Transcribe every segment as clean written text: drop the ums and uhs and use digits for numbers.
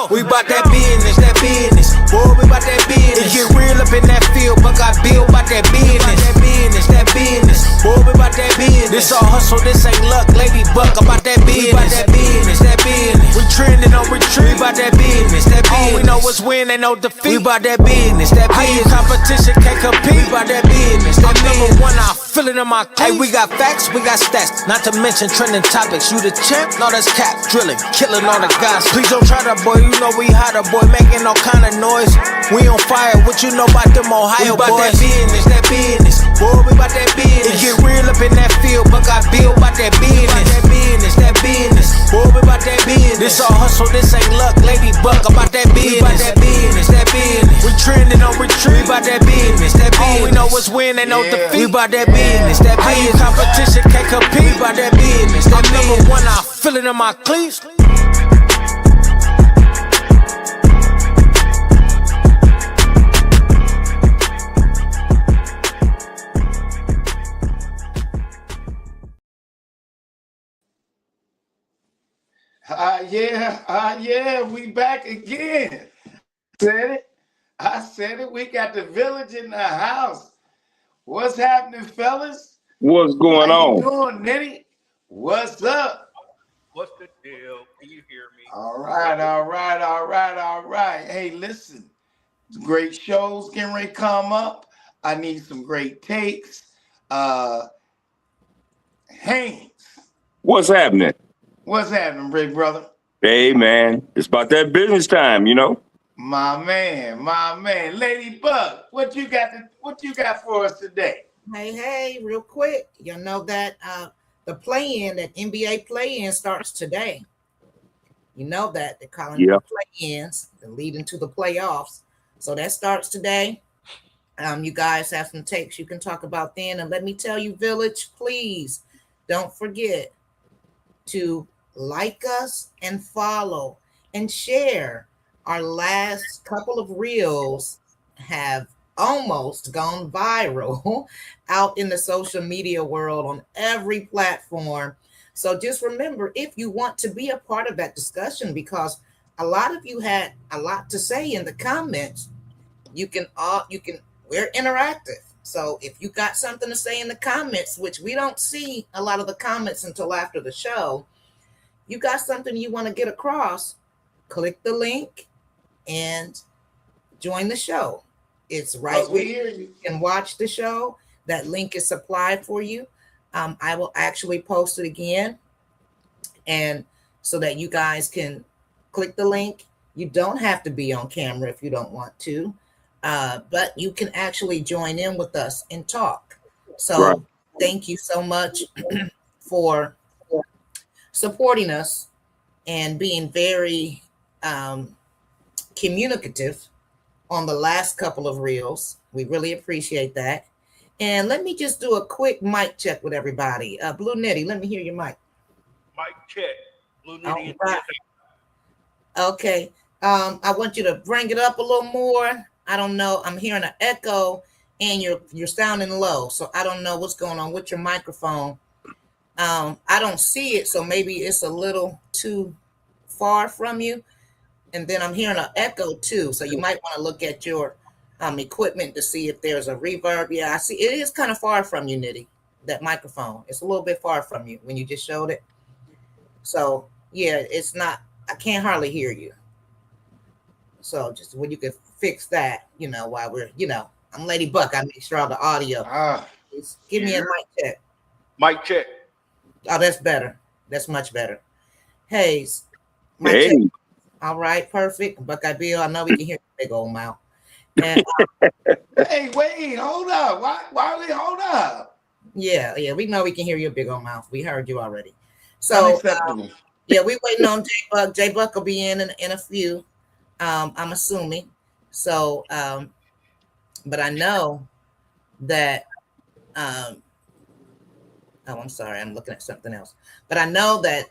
go. We bout that business, that business. Boy, we bout that business. It get real up in that field, but I build bout that business. That business, that business. Boy, we bout that business. This all hustle, this ain't luck. Lady Buck about that business. We bout that business, that business. We trending on retreat. We bout that business, that business. All we know is win, ain't no defeat. We bout that business, that business. Competition can't compete. We bout that business, that business. Number one, I feel it in my cleats. Hey, we got facts, we got stats. Not to mention trending topics. You the champ? No, that's cap. Drilling, killing all the guys. Please don't try that, boy. You know we hotter, boy. Making all kind of noise. We on fire. What you know about them Ohio boys? We bout that business, that business. Boy, we bout that business. It get real up in that field, but I build bout that business. That business, that business. Boy, we bout that business. This all hustle, this ain't luck. Lady Buck about that business. We bout that business, that business. We trending on retreat. We bout that business, that business. All we know is win, ain't no defeat. We bout that business, that business. Competition can't compete. We bout that business, that business. Number one, I feel it in my cleats. Yeah, we back again. I said it. We got the village in the house. What's happening, fellas? What's going How on? you doing, Nitty? What's up? What's the deal? Can you hear me? All right. Hey, listen, great shows getting ready to come up. I need some great takes. Haynes. What's happening? What's happening, big brother? Hey, man, it's about that business time, you know. My man. Lady Bug, what you got for us today? Hey, real quick. You know that the play-in, that NBA play-in starts today. You know that. They're calling it the play-ins, leading to the playoffs. So that starts today. You guys have some takes you can talk about then. And let me tell you, Village, please don't forget to like us and follow and share. Our last couple of reels have almost gone viral out in the social media world on every platform. So just remember, if you want to be a part of that discussion, because a lot of you had a lot to say in the comments, we're interactive. So if you got something to say in the comments, which we don't see a lot of the comments until after the show, you got something you want to get across, click the link and join the show. It's right where you can watch the show. That link is supplied for you. I will actually post it again, and so that you guys can click the link. You don't have to be on camera if you don't want to, but you can actually join in with us and talk. So Thank you so much for supporting us and being very communicative on the last couple of reels. We really appreciate that. And let me just do a quick mic check with everybody. Blue Nitty, let me hear your mic. Mic check. Blue Nitty. Right. Okay. I want you to bring it up a little more. I don't know. I'm hearing an echo and you're sounding low. So I don't know what's going on with your microphone. I don't see it, so maybe it's a little too far from you. And then I'm hearing an echo too. So you might want to look at your equipment to see if there's a reverb. Yeah, I see it is kind of far from you, Nitty, that microphone. It's a little bit far from you when you just showed it. So yeah, it's not, I can't hardly hear you. So just when you could fix that, while we're, I'm Lady Buck. I make sure all the audio. Just give me a mic check. Mic check. Oh, that's better. That's much better. Hayes. Hey. Check. All right, perfect. Buckeye Bill, I know we can hear your big old mouth. And, hey, wait, hold up. Why we hold up? Yeah, we know we can hear your big old mouth. We heard you already. So we waiting on J Buck. J Buck will be in a few. I'm assuming. So, but I know that. I'm sorry, I'm looking at something else. But I know that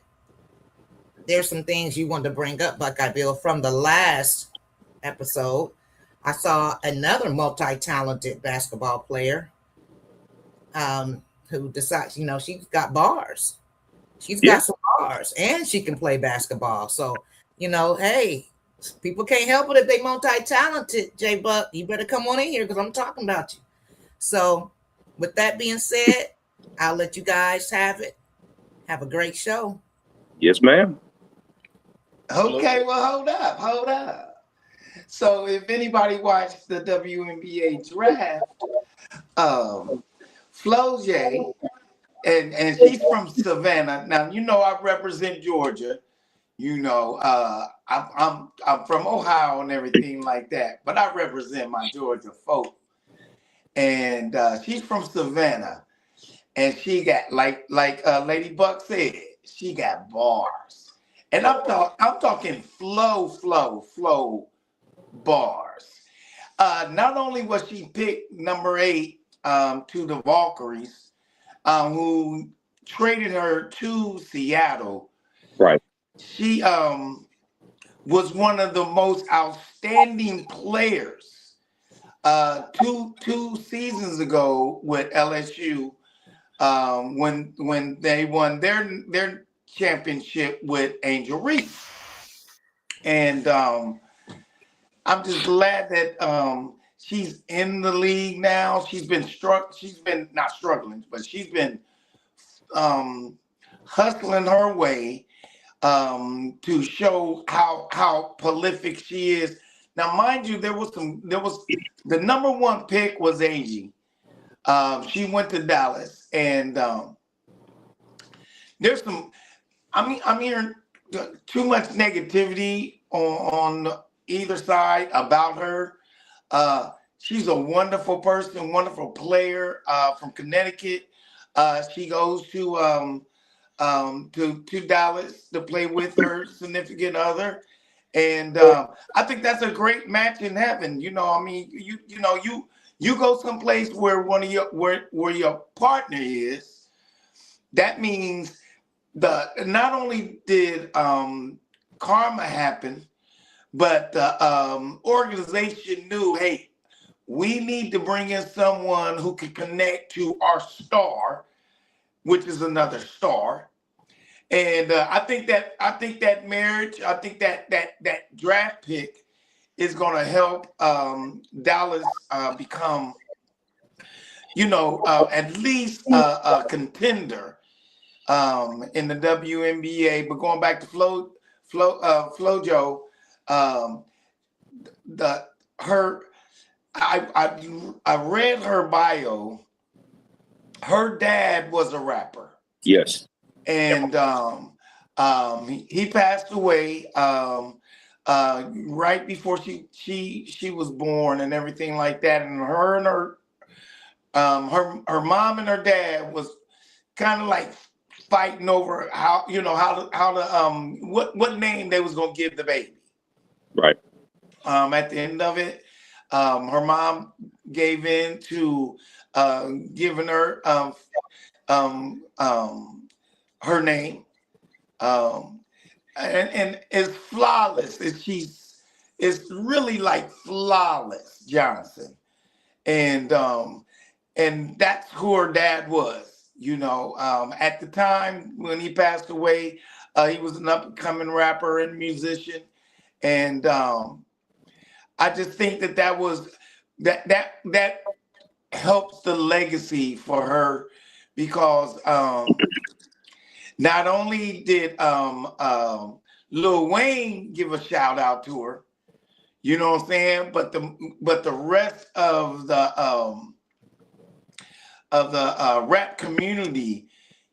there's some things you wanted to bring up, Buckeye Bill, from the last episode. I saw another multi-talented basketball player who decides, she's got bars. She's got some bars and she can play basketball. So, hey, People can't help it if they multi-talented, J Buck. You better come on in here because I'm talking about you. So with that being said, I'll let you guys have it. Have a great show. Yes, ma'am. Okay, well, hold up. So if anybody watched the WNBA draft, Flo J, and she's from Savannah. Now you know I represent Georgia. You know, I'm from Ohio and everything like that, but I represent my Georgia folk. And she's from Savannah, and she got like Lady Buck said, she got bars, and I'm talking flow bars. Not only was she picked number 8 to the Valkyries, who traded her to Seattle. Right. She was one of the most outstanding players two seasons ago with LSU when they won their championship with Angel Reese. And I'm just glad that she's in the league now. She's been not struggling, but she's been hustling her way to show how prolific she is. Now, mind you, there was the number 1 pick was Angie. She went to Dallas, and there's some. I'm hearing too much negativity on either side about her. She's a wonderful person, wonderful player from Connecticut. She goes to Dallas to play with her significant other, and I think that's a great match in heaven. You know, I mean, you go someplace where where your partner is. That means not only did karma happen, but the organization knew, hey, we need to bring in someone who can connect to our star, which is another star. And I think that marriage, I think that draft pick is going to help Dallas become, at least a contender in the WNBA. But going back to FloJo, I read her bio. Her dad was a rapper. Yes. And he passed away right before she was born and everything like that. And her mom and her dad was kind of like fighting over how to what name they was gonna give the baby. Right. At the end of it, her mom gave in to giving her her name, and it's flawless. It's really like flawless Johnson, and that's who her dad was. At the time when he passed away, he was an up and coming rapper and musician, and I just think that was that helps the legacy for her, because not only did Lil Wayne give a shout out to her, you know what I'm saying, but the rest of the rap community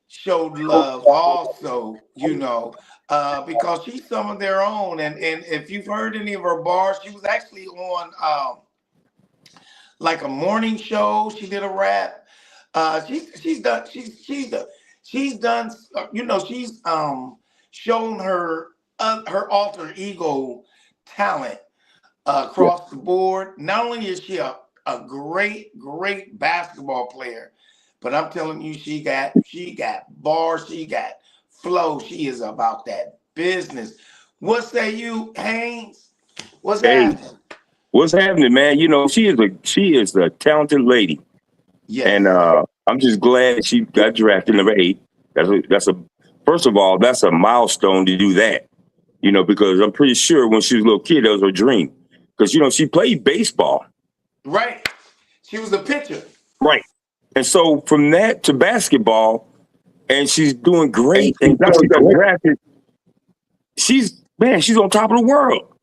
showed love also, because she's some of their own. And if you've heard any of her bars, she was actually on like a morning show. She did a rap. She's done she's shown her alter ego talent across the board. Not only is she a great basketball player, but I'm telling you, she got bars, she got flow. She is about that business. What say you, Haynes? What's happening? What's happening, man? She is a talented lady. Yes. And I'm just glad she got drafted number 8. That's a first of all, that's a milestone to do that. You know, because I'm pretty sure when she was a little kid, that was her dream. Because, you know, she played baseball. Right. She was a pitcher. Right. And so from that to basketball, and she's doing great. And now she got drafted. She's on top of the world.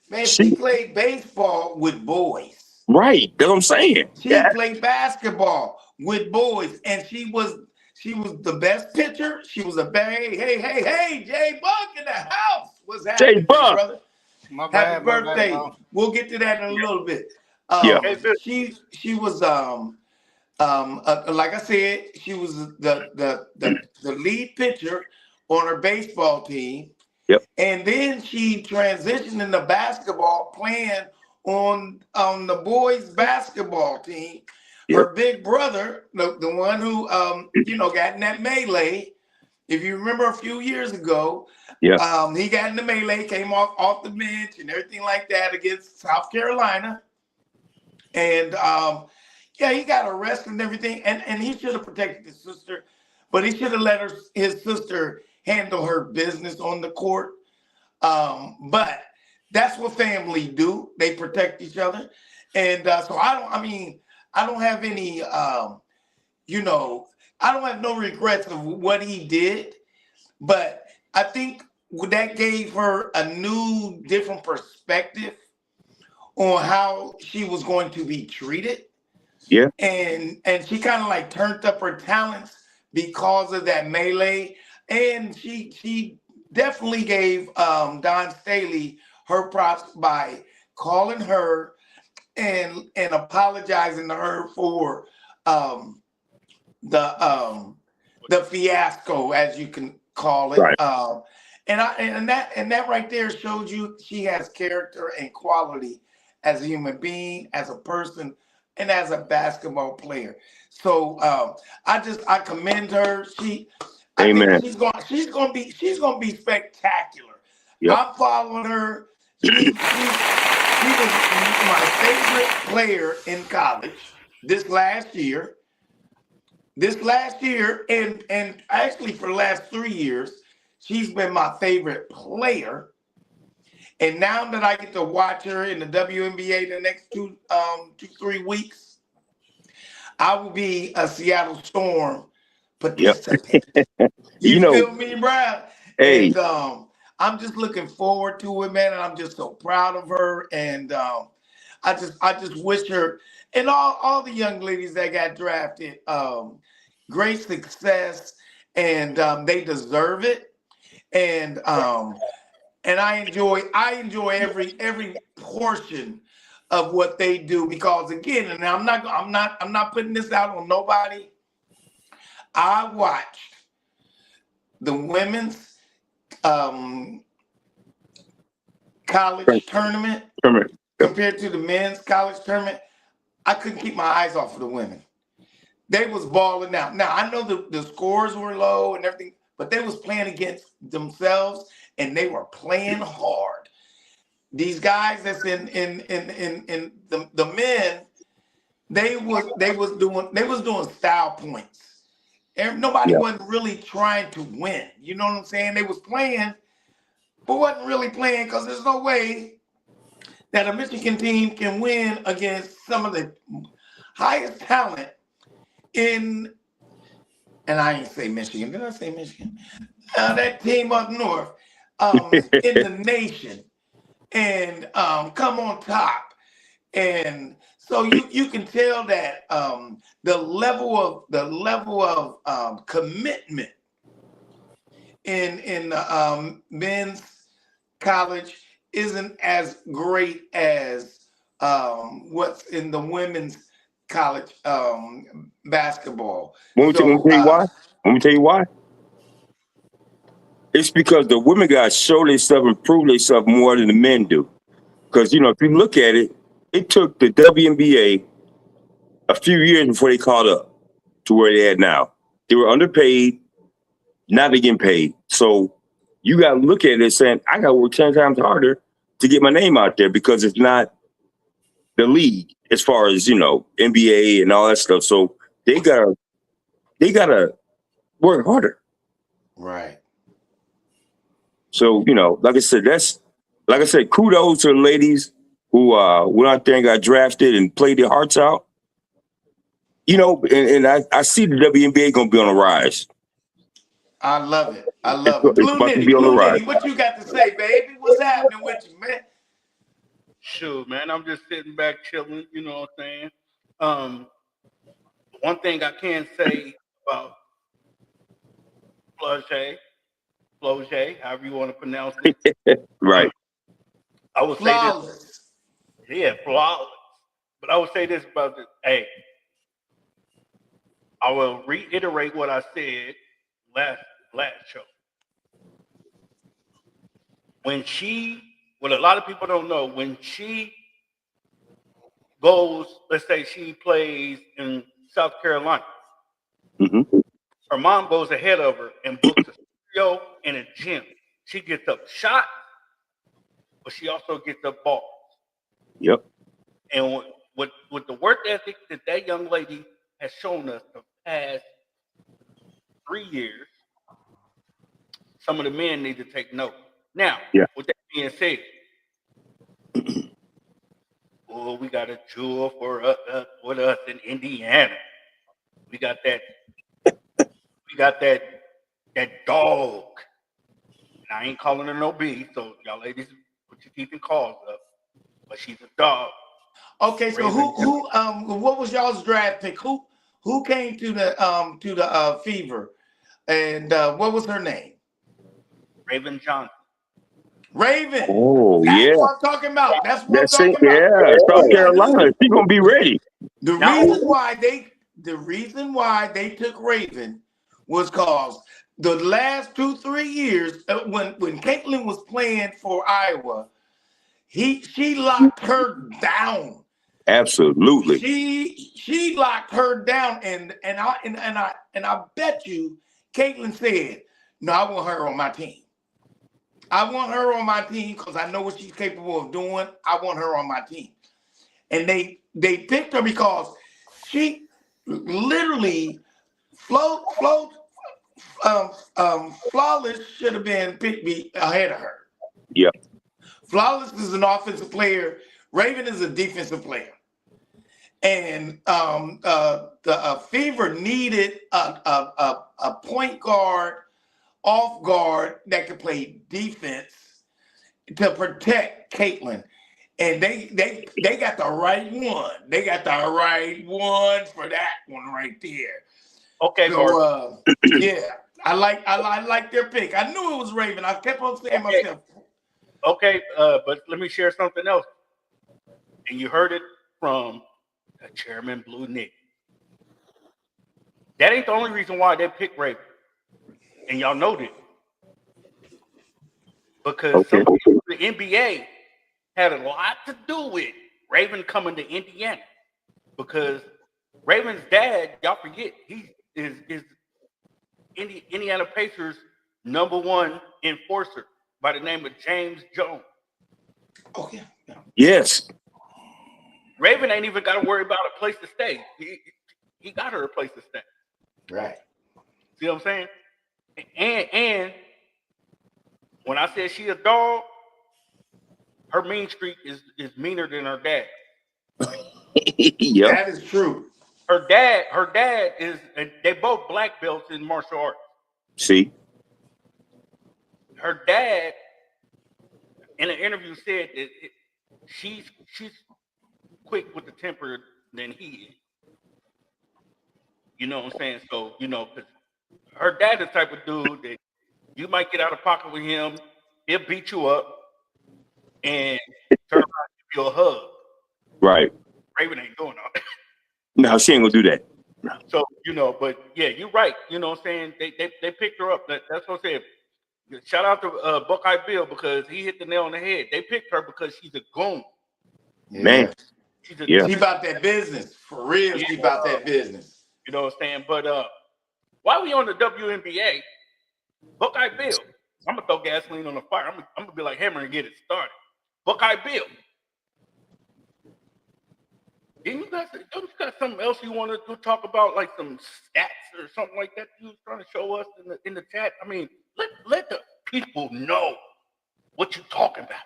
Man, she played baseball with boys. Right. That's what I'm saying. She played basketball with boys, and she was the best pitcher. She was hey, Jay Buck in the house. What's happening, Jay Buck, brother? My Happy bad, birthday. We'll get to that in a little bit. She was like I said, she was the lead pitcher on her baseball team. Yep. And then she transitioned into basketball, playing on the boys' basketball team. Yep. Her big brother, the one who got in that melee. If you remember a few years ago, he got in the melee, came off the bench and everything like that against South Carolina. And he got arrested and everything. And he should have protected his sister, but he should have let his sister handle her business on the court. But that's what family do. They protect each other. And so I don't have any, I don't have no regrets of what he did. But I think that gave her a new, different perspective on how she was going to be treated. Yeah. And she kind of like turned up her talents because of that melee. And she definitely gave Dawn Staley her props by calling her and apologizing to her for the fiasco, as you can call it. Right. And that right there showed you she has character and quality as a human being, as a person, and as a basketball player. So I commend her. Amen. She's gonna be spectacular. Yep. I'm following her. She was my favorite player in college this last year. And actually for the last 3 years, she's been my favorite player. And now that I get to watch her in the WNBA the next 2-3 weeks, I will be a Seattle Storm participant. You feel me, Brad? Hey. And I'm just looking forward to it, man. And I'm just so proud of her. And I just wish her and all the young ladies that got drafted great success, and they deserve it. And I enjoy every portion of what they do, because again, and I'm not putting this out on nobody. I watched the women's college tournament compared to the men's college tournament. I couldn't keep my eyes off of the women. They was balling out. Now I know the scores were low and everything, but they was playing against themselves and they were playing hard. These guys that's in the men, they was doing style points. And nobody wasn't really trying to win. You know what I'm saying? They was playing, but wasn't really playing, because there's no way that a Michigan team can win against some of the highest talent in, and I ain't say Michigan. Did I say Michigan? That team up north in the nation, and come on top. And so you can tell that the level of commitment in the men's college isn't as great as what's in the women's college basketball. Let me tell you why. It's because the women got to show themselves and prove themselves more than the men do. Because, if you look at it, it took the WNBA a few years before they caught up to where they at now. They were underpaid. Now they're getting paid. So you got to look at it saying, I got to work 10 times harder to get my name out there, because it's not the league as far as, NBA and all that stuff. So they gotta work harder. Right. So, like I said, kudos to the ladies who went out there and got drafted and played their hearts out. And I see the WNBA gonna be on the rise. I love it. I love it. It's about to be on the rise. What you got to say, baby? What's happening with you, man? Shoot, man, I'm just sitting back chilling. You know what I'm saying? One thing I can say about Flau'jae, however you want to pronounce it. Right. I would Flawless. say this. Yeah, flawless. But I would say this about this. Hey, I will reiterate what I said last show. What a lot of people don't know, when she goes, let's say she plays in South Carolina, her mom goes ahead of her and books a studio and a gym. She gets up shot, but she also gets up balls. Yep. And with the work ethic that young lady has shown us the past 3 years, some of the men need to take note. Now, with that being said, we got a jewel for us in Indiana. We got that dog. And I ain't calling her no B, so y'all ladies put your teeth and claws up. But she's a dog. Okay, so what was y'all's draft pick? Who came to the Fever, and what was her name? Raven Johnson. Raven. Oh, That's what I'm talking about. That's what I'm talking about. Yeah, South Carolina. She's gonna be ready. The reason why they took Raven was because the last 2-3 years, when Caitlin was playing for Iowa, she locked her down. Absolutely. She locked her down, and I bet you Caitlin said, "No, I want her on my team. I want her on my team because I know what she's capable of doing. I want her on my team." And they picked her because she literally Flawless should have been picked ahead of her. Yeah. Flawless is an offensive player. Raven is a defensive player. And the Fever needed a point guard, off guard that could play defense to protect Caitlin. And they got the right one. They got the right one for that one right there. Okay, so yeah, I like their pick. I knew it was Raven. I kept on saying myself. Okay, but let me share something else. And you heard it from Chairman Blue Nick. That ain't the only reason why they picked Raven. And y'all know this. Because some people in the NBA had a lot to do with Raven coming to Indiana. Because Raven's dad, y'all forget, he is Indiana Pacers' #1 enforcer by the name of James Jones. Oh, yeah. Yes. Raven ain't even got to worry about a place to stay. He got her a place to stay. Right. See what I'm saying? And when I said she a dog, her mean streak is meaner than her dad. Yep. That is true. Her dad is, they both black belts in martial arts. See? Her dad, in an interview, said that she's quick with the temper than he is. You know what I'm saying? So, because her dad is the type of dude that you might get out of pocket with him, he'll beat you up, and turn around and give you a hug. Right. Raven ain't doing all that. No, she ain't gonna do that. So, but yeah, you're right. You know what I'm saying? They picked her up. That's what I'm saying. Shout out to Buckeye Bill because he hit the nail on the head. They picked her because she's a goon. Yeah. Man. She about that business. For real, she about that business. You know what I'm saying? But while we on the WNBA, Buckeye Bill, I'm going to throw gasoline on the fire. I'm going to be like Hammer and get it started. Buckeye Bill. Don't you got something else you want to talk about, like some stats or something like that you was trying to show us in the chat? I mean, let the people know what you're talking about.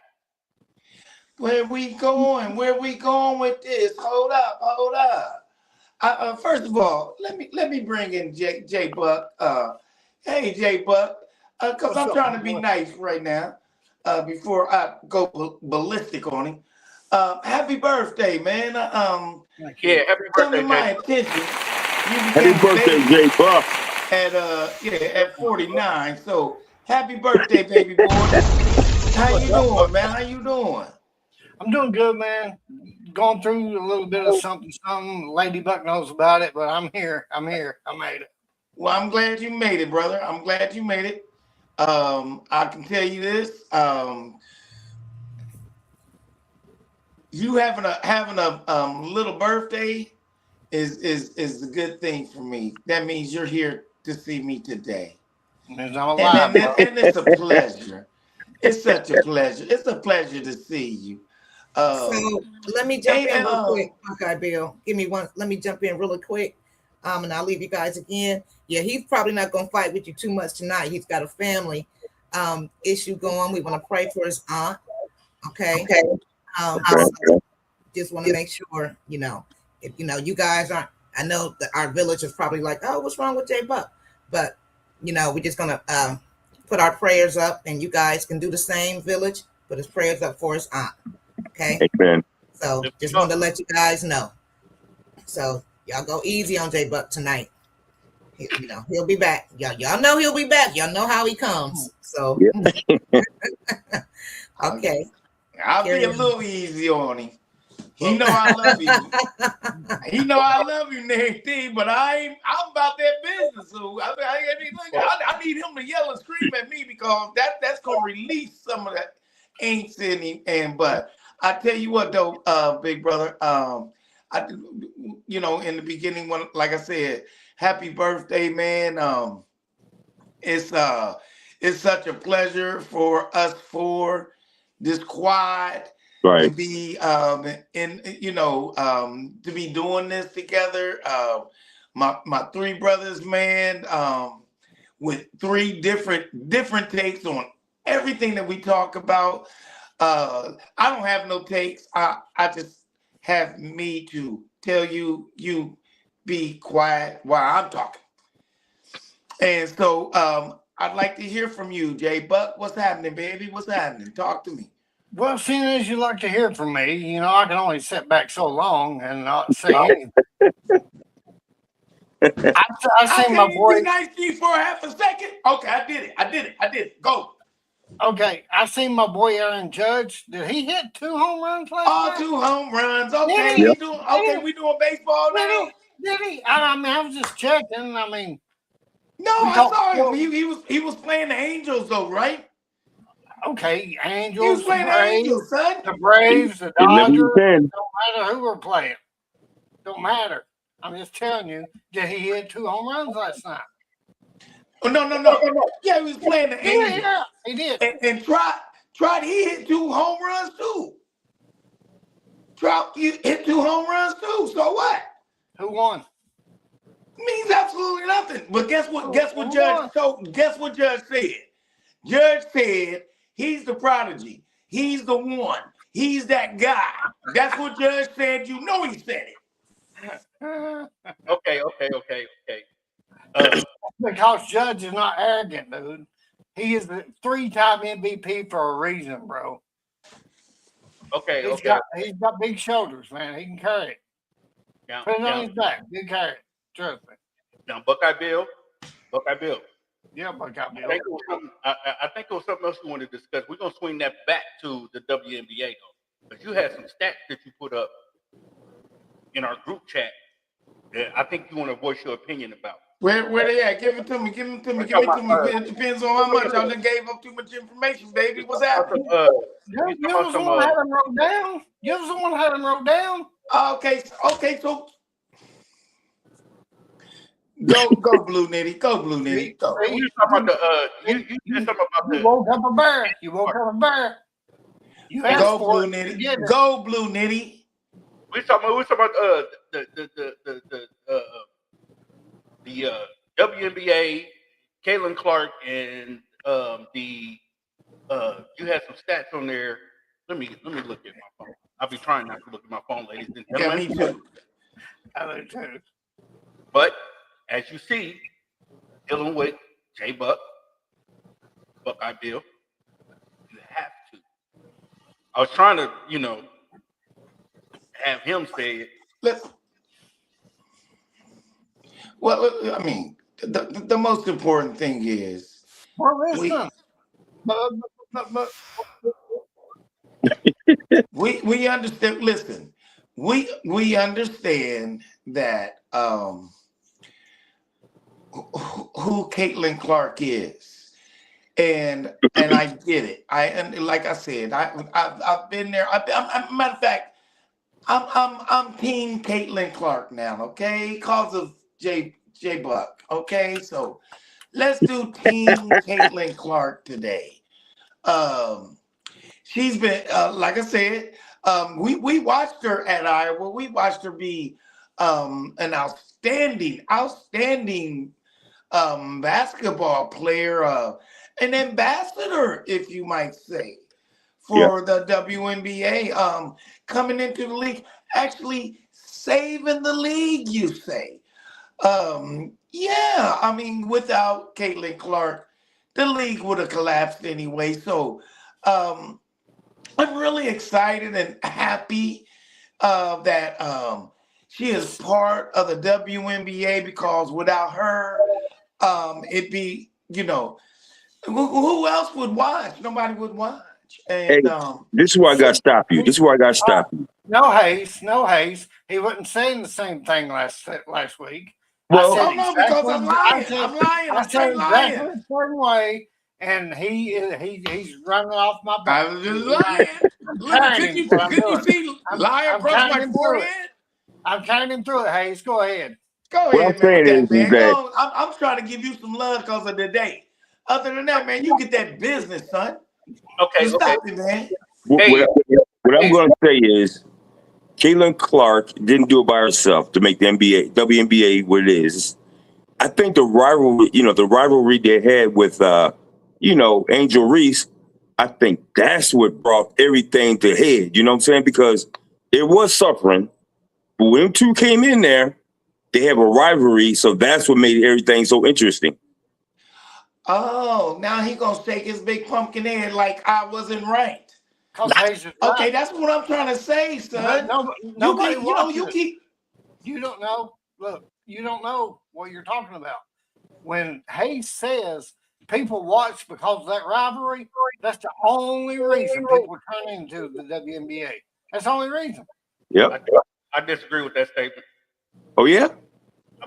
Where we going? Where we going with this? Hold up. First of all, let me bring in J Buck. Hey J Buck, because I'm trying to be nice right now. Before I go ballistic on him. Happy birthday, man. Yeah, happy Come birthday, to my Jay. attention. You Happy became a birthday, baby Jay Buck. at 49. So happy birthday, baby boy. How you doing, man? How you doing? I'm doing good, man. Going through a little bit of something. Lady Buck knows about it, but I'm here. I made it. Well, I'm glad you made it, brother. I'm glad you made it. I can tell you this. You having a little birthday is a good thing for me. That means you're here to see me today. It's not a lie, bro. And it's a pleasure. It's such a pleasure. It's a pleasure to see you. So let me jump hey, in real quick. Okay, Bill. Give me one. Let me jump in really quick. And I'll leave you guys again. Yeah, he's probably not gonna fight with you too much tonight. He's got a family issue going. We want to pray for his aunt. Okay. So just want to make sure, if you guys aren't, I know that our village is probably like, oh, what's wrong with J Buck? But we're just gonna put our prayers up, and you guys can do the same. Village, put his prayers up for his aunt. Okay. Amen. So just wanted to let you guys know. So y'all go easy on J Buck tonight. He'll be back. Y'all know he'll be back. Y'all know how he comes. So okay. I'll be a little easy on him. He know I love you. He know I love you, Nate, but I'm about that business. So I need him to yell and scream at me because that's gonna release some of that angst in him. But I tell you what though, big brother, in the beginning, when, like I said, happy birthday, man. It's such a pleasure for us this quad to be to be doing this together. My three brothers, man, with three different takes on everything that we talk about. I don't have no takes. I just have me to tell you be quiet while I'm talking. And so I'd like to hear from you, Jay Buck. What's happening, baby? What's happening? Talk to me. Well, seeing as you like to hear from me, I can only sit back so long and not say anything. I seen my boy. Be nice to you for half a second. Okay, I did it. Go. Okay, I seen my boy Aaron Judge. Did he hit 2 home runs last night? 2 home runs. Okay, we doing baseball now. Did he? I was just checking. No, I saw him. He was playing the Angels though, right? Okay, Angels. He was playing the Angels, son. The Braves, the Dodgers. Don't matter who we're playing. Don't matter. I'm just telling you. Did he hit 2 home runs last night? Oh, no. Yeah, he was playing the Angels. Yeah, he did. And Trot, he hit 2 home runs too. Trout, you hit 2 home runs too. So what? Who won? Means absolutely nothing. But guess what? Guess what Judge said? Judge said he's the prodigy. He's the one. He's that guy. That's what Judge said. You know he said it. Okay. Because Judge is not arrogant, dude. He is the 3-time MVP for a reason, bro. Okay. He's got big shoulders, man. He can carry it. Yeah, Put it on his back. He can carry it. Trust me. Now, Buckeye Bill. Yeah, Buckeye Bill. I think it was something else you wanted to discuss. We're going to swing that back to the WNBA, though. Because you had some stats that you put up in our group chat that I think you want to voice your opinion about. Where they at? Give it to me. It depends on how much. I done gave up too much information, baby. What's happening? You was the one had them wrote down. You was the one had them wrote down. Okay, so go Blue Nitty. Go. You talking about You woke up a bear. You go Blue Nitty. Go Blue Nitty. We talking about the WNBA, Caitlin Clark and you had some stats on there. Let me look at my phone. I'll be trying not to look at my phone, ladies and Yeah, gentlemen. me too. I do too. But as you see, dealing with J Buck, Buckeye Bill, you have to. I was trying to, have him say it. Well, I mean, the most important thing is Well, listen. But we understand. Listen, we understand that who Caitlin Clark is, and I get it. And like I said, I've been there. Matter of fact, I'm Team Caitlin Clark now. Okay, cause of J Buck. Okay, so let's do Team Caitlin Clark today. She's been, like I said, we watched her at Iowa. We watched her be an outstanding basketball player, an ambassador, if you might say, for the WNBA. Coming into the league, actually saving the league, you say. Yeah, I mean, without Caitlin Clark, the league would have collapsed anyway. So I'm really excited and happy that she is part of the WNBA, because without her, it'd be, who else would watch? Nobody would watch. And this is where I got to stop you. This is where I got to stop you. No haste. He wasn't saying the same thing last week. Well, because I'm lying. I said exactly the same way, and he's running off my back. I was just lying. Look, could you see lie across my forehead? I'm carrying him through it, Hayes. Go ahead. Go ahead, man. I'm trying to give you some love because of the day. Other than that, man, you get that business, son. Okay, stop it, man. What I'm going to say is, Caitlin Clark didn't do it by herself to make the WNBA what it is. I think the rivalry they had with, Angel Reese, I think that's what brought everything to head. You know what I'm saying? Because it was suffering, but when them two came in there, they have a rivalry, so that's what made everything so interesting. Oh, now he gonna shake his big pumpkin head like I wasn't right. Okay, that's what I'm trying to say, son. Nobody You don't know. Look, you don't know what you're talking about. When Hayes says people watch because of that rivalry, that's the only reason people turn into the WNBA. That's the only reason. Yep. I disagree with that statement. Oh, yeah?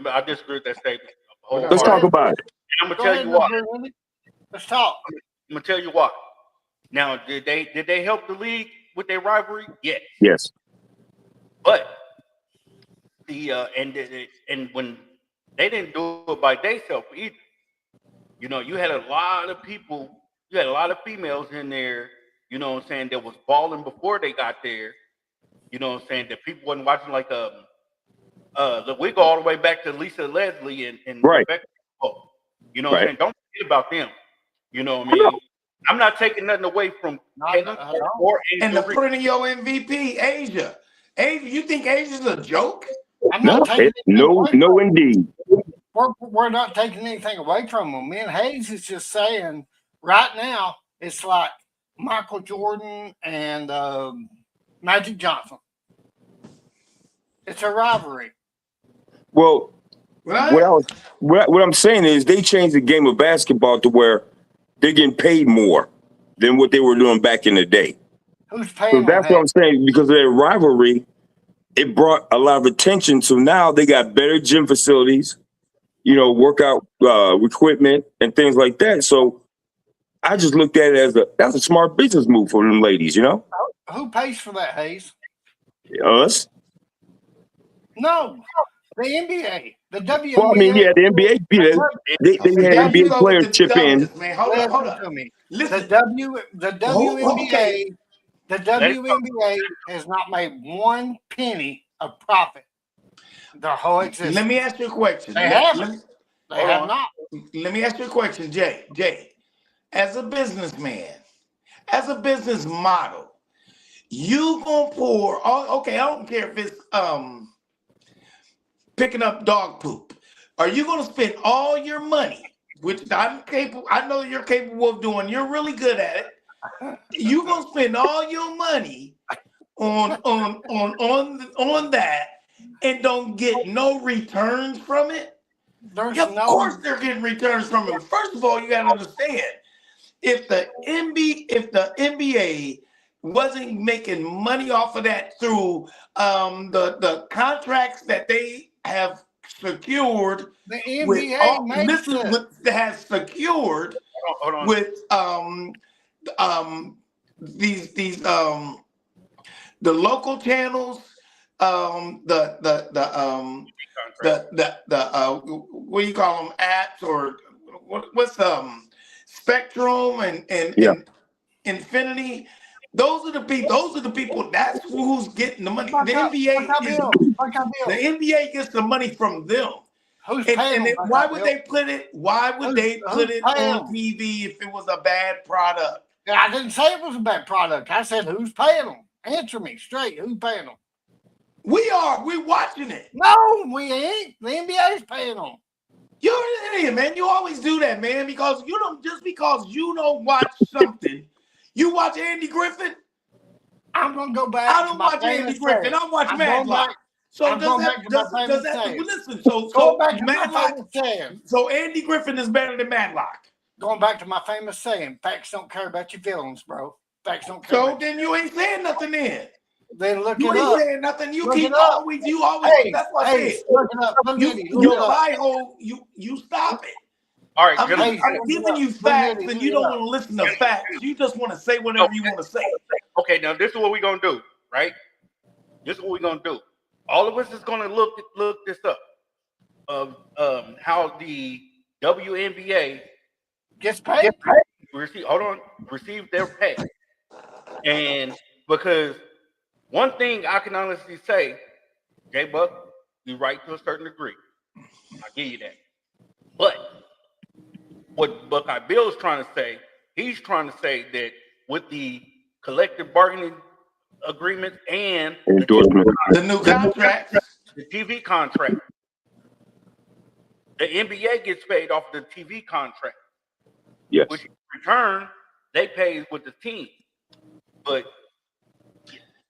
I disagree with that statement. Let's talk about it. And I'm gonna tell you why. Let's talk. I'm gonna tell you why. Now, did they help the league with their rivalry? Yes. Yes. But and when they didn't do it by themselves either, you had a lot of people, you had a lot of females in there, that was balling before they got there. That people wasn't watching, like we go all the way back to Lisa Leslie and right. Rebecca. What I'm saying? Don't forget about them. You know what I mean? I'm not taking nothing away from Caitlin or Angel. And the perennial MVP, Asia. Asia, you think Asia's a joke? No, indeed. We're not taking anything away from them. Me and Hayes is just saying right now it's like Michael Jordan and Magic Johnson. It's a rivalry. Well, what I'm saying is they changed the game of basketball to where they're getting paid more than what they were doing back in the day. Who's paying? So that's what I'm saying. Because of their rivalry, it brought a lot of attention. So now they got better gym facilities, workout equipment and things like that. So I just looked at it as that's a smart business move for them ladies, Who pays for that, Hayes? Us. No, the NBA, the WNBA. Well, I mean, yeah, the NBA, they had NBA players chip in. Man, hold on. Listen. The WNBA has not made one penny of profit their whole existence. Let me ask you a question. They have not. Let me ask you a question, Jay. as a businessman, as a business model, you gonna pour, okay, I don't care if it's picking up dog poop. Are you gonna spend all your money, which I know you're capable of doing, you're really good at it. You gonna spend all your money on that and don't get no returns from it? There's Of course they're getting returns from it. First of all, you gotta understand, if the NBA wasn't making money off of that through the contracts that they have secured, the NBA has secured Hold on. with these the local channels, what do you call them, apps, or what's Spectrum and Infinity. Those are the people. That's who's getting the money. The NBA gets the money from them. Who's paying them? Why would they put it? Why would they put it on TV if it was a bad product? I didn't say it was a bad product. I said, who's paying them? Answer me straight. Who's paying them? We are. We're watching it. No, we ain't. The NBA's paying them. You're an idiot, man. You always do that, man, because you don't, just because you don't watch something. You watch Andy Griffin? I'm gonna go back. I don't watch Andy Griffin. I watch Madlock. So does that listen? So Madlock. So Andy Griffin is better than Madlock. Going back to my famous saying, facts don't care about your feelings, bro. Facts don't care. So then you ain't saying nothing then. Then look it up. You ain't saying nothing. You always. Hey, that's what I said. Look it up. Your lie hole. You stop it. All right, I'm giving you facts, and you don't want to listen to facts. You just want to say whatever you want to say. Okay, now this is what we're gonna do, right? This is what we're gonna do. All of us is gonna look this up of how the WNBA gets paid. Receive their pay, and because one thing I can honestly say, J Buck, you're right to a certain degree. I give you that, but what Buckeye Bill is trying to say, he's trying to say that with the collective bargaining agreements and the new contract, the TV contract, the NBA gets paid off the TV contract. Yes. Which in return, they pay with the team. But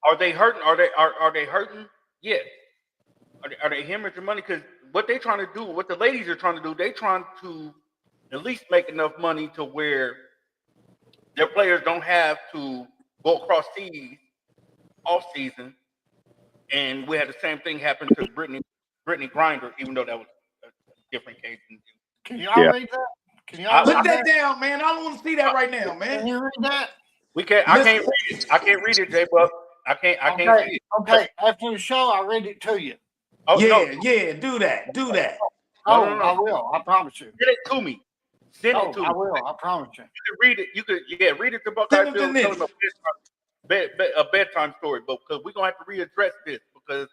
are they hurting? Are they hurting? Yes. Are they hemorrhaging money? Because what they're trying to do, what the ladies are trying to do, they're trying to at least make enough money to where their players don't have to go across seas off season. And we had the same thing happen to Brittany Griner, even though that was a different case. Can y'all read that? Can y'all put that down, man? I don't want to see that right now, man. Can you read that? We can't. I can't read it. I can't read it, J Buck. I can't see it. Okay. After the show, I'll read it to you. Oh, yeah. Do that. No. I will. I promise you. Send it to me. Send it to me. I will. I promise you. You can read it. You could read it to Buckeye Bill. Tell him a bedtime story, but because we're gonna have to readdress this because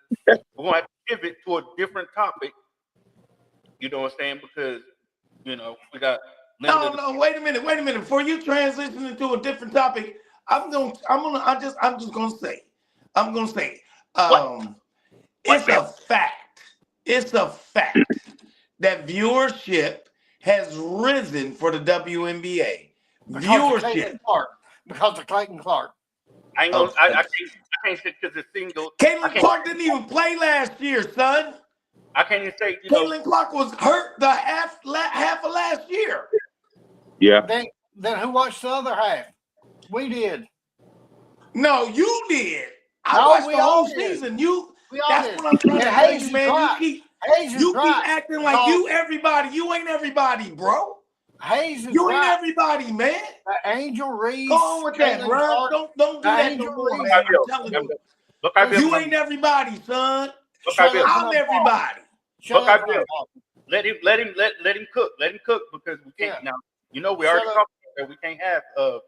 we're gonna have to pivot to a different topic. You know what I'm saying? Because we got. No. Wait a minute. Before you transition into a different topic, I'm just gonna say. It's a fact that viewership has risen for the WNBA. Because of Clayton Clark. I can't say because it's single. Caitlin Clark didn't even play last year, son. I can't even say. Caitlin Clark was hurt the half of last year. Yeah. Then who watched the other half? We did. No, you did. I watched the whole season. That's what I'm trying to tell you, man. You keep acting like you everybody. You ain't everybody, bro. Hayes is you ain't everybody, man. Angel Reese. Go on with that, bro. Don't do that no more, man. I'm telling you. You ain't everybody, son. I'm everybody. Let him cook. Let him cook because we can't now. We already talked about that. We can't have the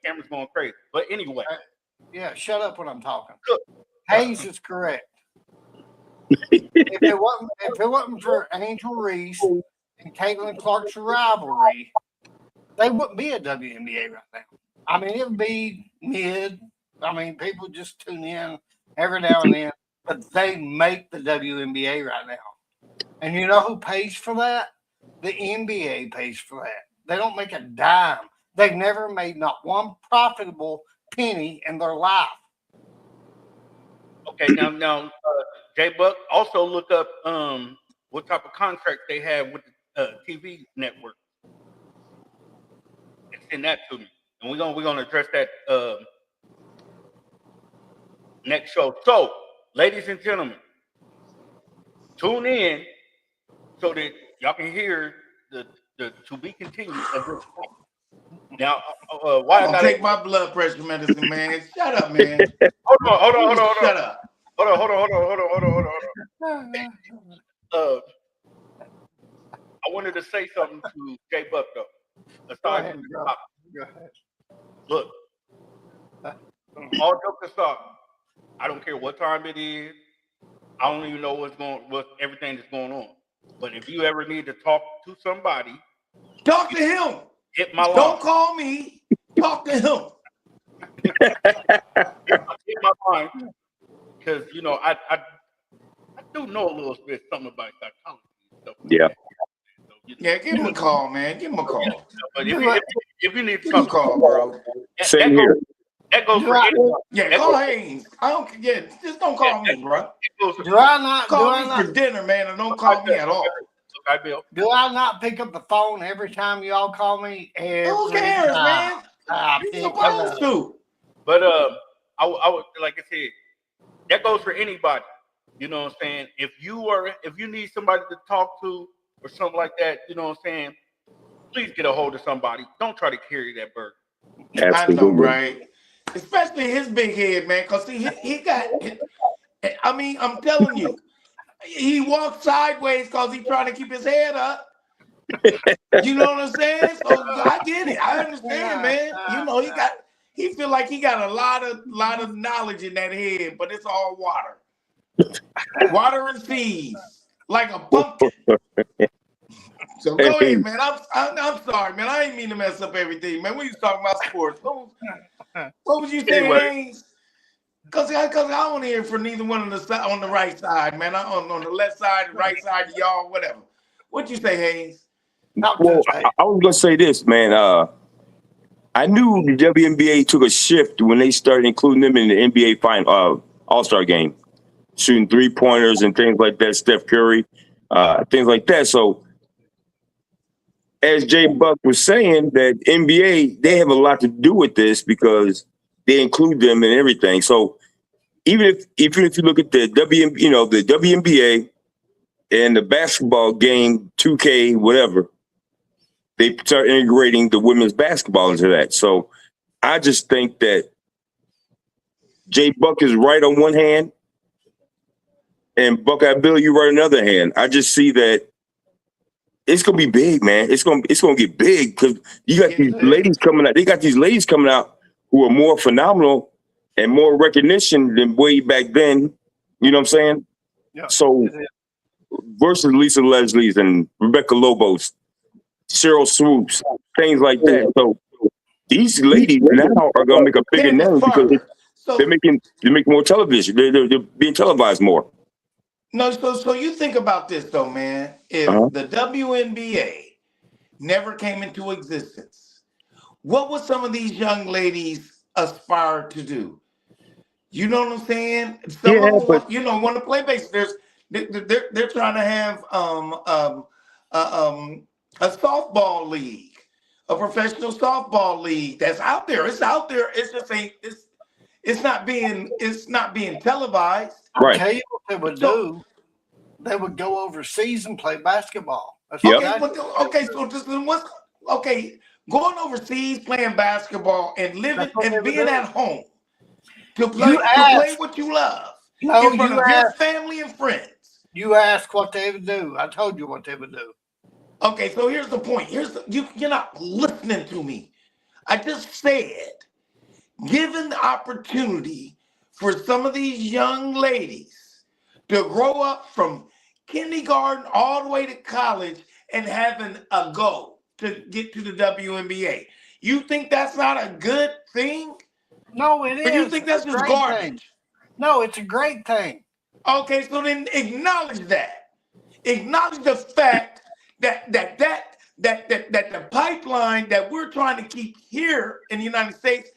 cameras going crazy. But anyway. Yeah, shut up when I'm talking. Hayes is correct. if it wasn't for Angel Reese and Caitlin Clark's rivalry, they wouldn't be a WNBA right now. I mean, it would be mid. I mean, people just tune in every now and then, but they make the WNBA right now. And you know who pays for that? The NBA pays for that. They don't make a dime. They've never made not one profitable penny in their life. Okay, now, J Buck, also look up what type of contract they have with the TV network. And send that to me, and we're gonna address that next show. So, ladies and gentlemen, tune in so that y'all can hear the to be continued of this. Now, why I gotta take my blood pressure medicine, man? Shut up, man. Hold on. Shut up. Hold on. I wanted to say something to J Buck though. Aside from the topic. Look, all jokes aside, I don't care what time it is. I don't even know what everything that's going on. But if you ever need to talk to somebody, talk to him. Hit my line. Don't call me. Talk to him. hit my line. Because I do know a little bit something about psychology and stuff. Yeah. Yeah, give him a call, man. Give him a call. But if you need to talk, call, bro. Same here. That goes for anybody. Yeah, call Haynes. I don't. Yeah, just don't call me, bro. Do I not call me for dinner, man, and don't call me at all? Okay, Bill. Do I not pick up the phone every time y'all call me? Who cares, man? You're supposed to. But I would, like I said, that goes for anybody. You know what I'm saying? If you need somebody to talk to or something like that, you know what I'm saying? Please get a hold of somebody. Don't try to carry that burden. Absolutely. I know, right? Especially his big head, man. Cause see, he got. I mean, I'm telling you, he walks sideways because he's trying to keep his head up. You know what I'm saying? So I get it. I understand, man. You know, he feel like he got a lot of knowledge in that head, but it's all water. Water and seeds, like a pumpkin. So go ahead, man. I'm sorry, man. I ain't mean to mess up everything, man. We was talking about sports. What was you saying, Haynes? Cause I want to hear from neither one on the right side, man. On the left side, the right side, y'all, whatever. What you say, Haynes? Well, I was gonna say this, man. I knew the WNBA took a shift when they started including them in the NBA final All-Star game, shooting 3-pointers and things like that. Steph Curry, things like that. So, as Jay Buck was saying, that NBA, they have a lot to do with this because they include them in everything. So even if you look at the the WNBA and the basketball game, 2K, whatever, they start integrating the women's basketball into that. So I just think that Jay Buck is right on one hand and Buckeye Bill, you right on the other hand. I just see that it's gonna be big, man. It's gonna get big because you got these ladies coming out. They got these ladies coming out who are more phenomenal and more recognition than way back then. You know what I'm saying? Yeah. So versus Lisa Leslie's and Rebecca Lobos, Cheryl Swoops, things like that. So these ladies now are gonna make a bigger name because they're making more television. They're being televised more. No, so you think about this though, man. If the WNBA never came into existence, what would some of these young ladies aspire to do? You know what I'm saying? Some of them want to play baseball. They're trying to have a softball league, a professional softball league that's out there. It's out there. It's just it's not being televised. Right. I'll tell you what they would do. They would go overseas and play basketball. Going overseas, playing basketball, and living and being at home to play what you love in front of your family and friends. You asked what they would do. I told you what they would do. Okay, so here's the point. You're not listening to me. I just said, given the opportunity for some of these young ladies to grow up from kindergarten all the way to college and having a go to get to the WNBA. You think that's not a good thing? No, it is. Or you think that's It's a just great garbage? thing. No, it's a great thing. Okay, so then acknowledge that. Acknowledge the fact that the pipeline that we're trying to keep here in the United States,